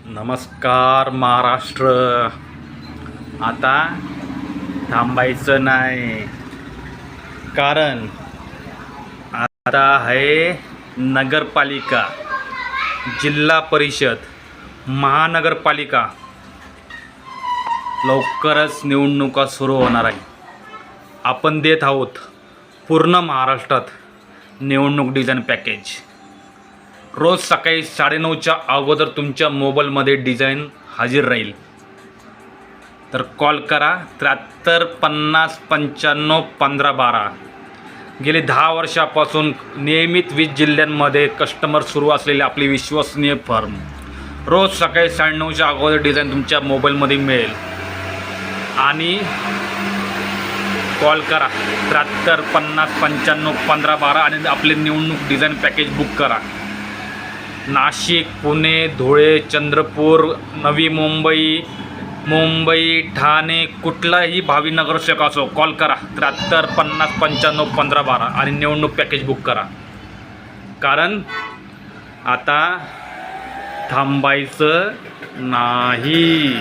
नमस्कार महाराष्ट्र. आता थांबायचं नाही, कारण आता आहे नगरपालिका, जिल्हा परिषद, महानगरपालिका. लवकरच निवडणुका सुरू होणार आहे. आपण देत आहोत पूर्ण महाराष्ट्रात निवडणूक डिझाईन पॅकेज. रोज सकाळी 9:30च्या अगोदर तुमच्या मोबाईलमध्ये डिझाईन हजर राहील. तर कॉल करा 73 50 95 15 12. गेली 10 वर्षापासून नियमित 20 जिल्ह्यांमध्ये कस्टमर सुरू असलेली आपली विश्वसनीय फर्म. रोज सकाळी 9:30च्या अगोदर डिझाईन तुमच्या मोबाईलमध्ये मिळेल. आणि कॉल करा 73 50 95 15 12 आणि आपले निवडणूक डिझाईन पॅकेज बुक करा. नाशिक, पुणे, धुळे, चंद्रपूर, नवी मुंबई, ठाणे, कुठलाही भावी नगरसेवक असो, कॉल करा 73 50 95 15 12 आणि निवडणूक पॅकेज बुक करा. कारण आता थांबायचं नाही.